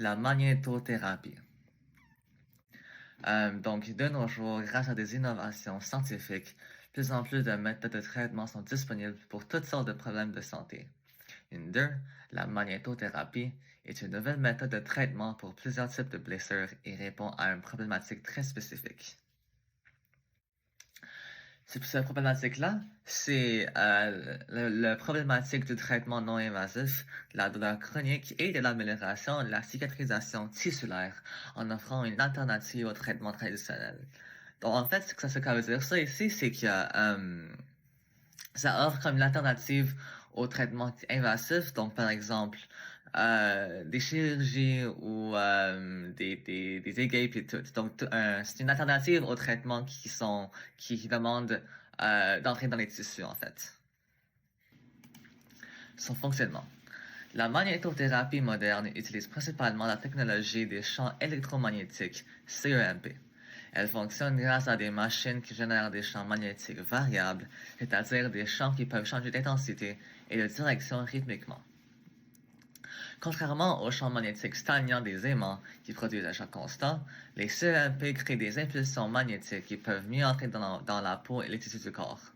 la magnétothérapie. Donc, de nos jours, grâce à des innovations scientifiques, plus en plus de méthodes de traitement sont disponibles pour toutes sortes de problèmes de santé. Une d'eux, la magnétothérapie, est une nouvelle méthode de traitement pour plusieurs types de blessures et répond à une problématique très spécifique. Cette problématique-là, c'est la problématique du traitement non invasif, de la douleur chronique et de l'amélioration de la cicatrisation tissulaire en offrant une alternative au traitement traditionnel. Donc, en fait, ce que ça veut dire ça ici, c'est que ça offre comme une alternative au traitement invasif, donc par exemple des chirurgies ou des aiguilles et tout. Donc c'est une alternative aux traitements qui demandent d'entrer dans les tissus en fait. Son fonctionnement. La magnétothérapie moderne utilise principalement la technologie des champs électromagnétiques, CEMP. Elle fonctionne grâce à des machines qui génèrent des champs magnétiques variables, c'est-à-dire des champs qui peuvent changer d'intensité et de direction rythmiquement. Contrairement aux champs magnétiques stagnants des aimants qui produisent un choc constant, les CEMP créent des impulsions magnétiques qui peuvent mieux entrer dans la peau et les tissus du corps.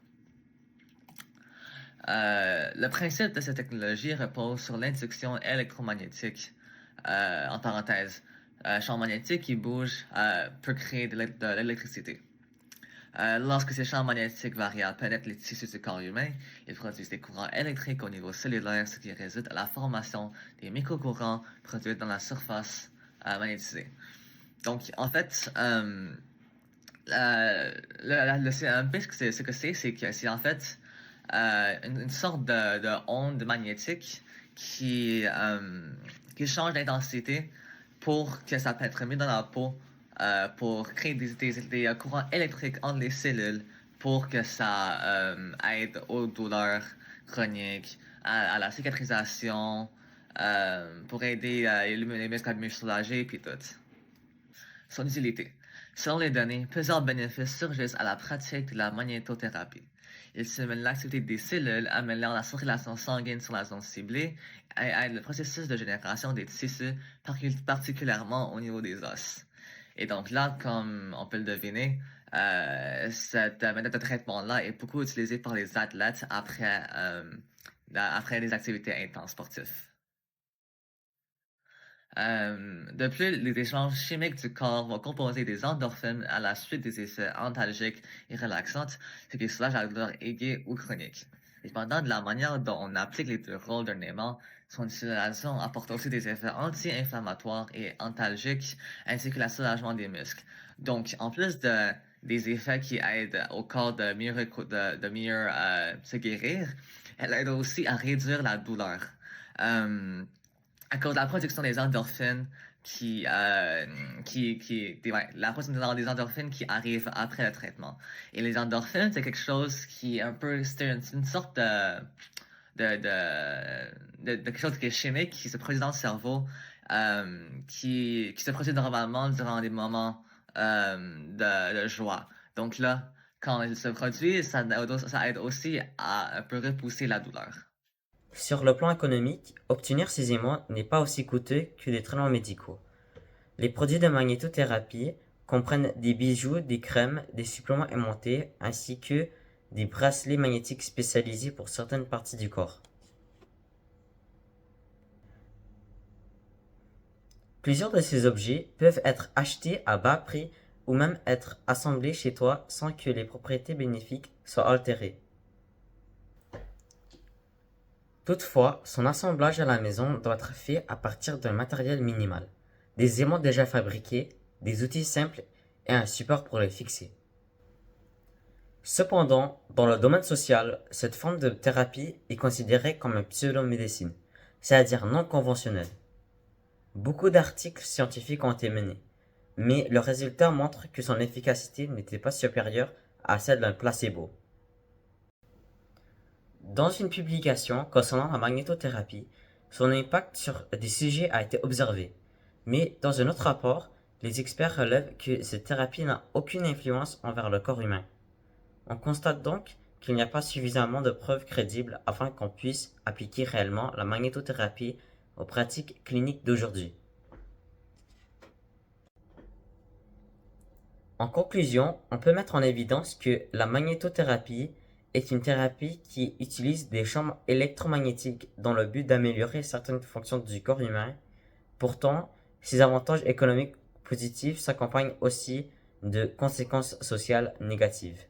Le principe de cette technologie repose sur l'induction électromagnétique, en parenthèse, champ magnétique qui bouge peut créer de l'électricité. Lorsque ces champs magnétiques variables pénètrent les tissus du corps humain, ils produisent des courants électriques au niveau cellulaire, ce qui résulte à la formation des microcourants produits dans la surface magnétisée. Donc, en fait, le CMP, ce que c'est en fait une sorte de onde magnétique qui change d'intensité pour que ça pénètre mieux dans la peau, pour créer des courants électriques entre les cellules pour que ça aide aux douleurs chroniques, à la cicatrisation, pour aider les muscles à mieux soulager, puis tout. Son utilité. Selon les données, plusieurs bénéfices surgissent à la pratique de la magnétothérapie. Il stimule l'activité des cellules, améliore la circulation sanguine sur la zone ciblée et aide le processus de génération des tissus, particulièrement au niveau des os. Et donc là, comme on peut le deviner, cette méthode de traitement-là est beaucoup utilisée par les athlètes après des activités intenses sportives. De plus, les échanges chimiques du corps vont composer des endorphines à la suite des effets antalgiques et relaxantes, ce qui soulage la douleur aiguë ou chronique. Dépendant de la manière dont on applique les deux rôles d'un aimant, son utilisation apporte aussi des effets anti-inflammatoires et antalgiques, ainsi que le soulagement des muscles. Donc, en plus des effets qui aident au corps de mieux se guérir, elle aide aussi à réduire la douleur. À cause de la production des endorphines la production des endorphines qui arrive après le traitement. Et les endorphines, c'est quelque chose qui est un peu, c'est une sorte de quelque chose qui est chimique, qui se produit dans le cerveau, qui se produit normalement durant des moments de joie. Donc là, quand il se produit, ça aide aussi à un peu repousser la douleur. Sur le plan économique, obtenir ces aimants n'est pas aussi coûteux que les traitements médicaux. Les produits de magnétothérapie comprennent des bijoux, des crèmes, des suppléments aimantés ainsi que des bracelets magnétiques spécialisés pour certaines parties du corps. Plusieurs de ces objets peuvent être achetés à bas prix ou même être assemblés chez toi sans que les propriétés bénéfiques soient altérées. Toutefois, son assemblage à la maison doit être fait à partir d'un matériel minimal, des aimants déjà fabriqués, des outils simples et un support pour les fixer. Cependant, dans le domaine social, cette forme de thérapie est considérée comme une pseudo-médecine, c'est-à-dire non conventionnelle. Beaucoup d'articles scientifiques ont été menés, mais le résultat montre que son efficacité n'était pas supérieure à celle d'un placebo. Dans une publication concernant la magnétothérapie, son impact sur des sujets a été observé, mais dans un autre rapport, les experts relèvent que cette thérapie n'a aucune influence envers le corps humain. On constate donc qu'il n'y a pas suffisamment de preuves crédibles afin qu'on puisse appliquer réellement la magnétothérapie aux pratiques cliniques d'aujourd'hui. En conclusion, on peut mettre en évidence que la magnétothérapie est une thérapie qui utilise des champs électromagnétiques dans le but d'améliorer certaines fonctions du corps humain. Pourtant, ces avantages économiques positifs s'accompagnent aussi de conséquences sociales négatives.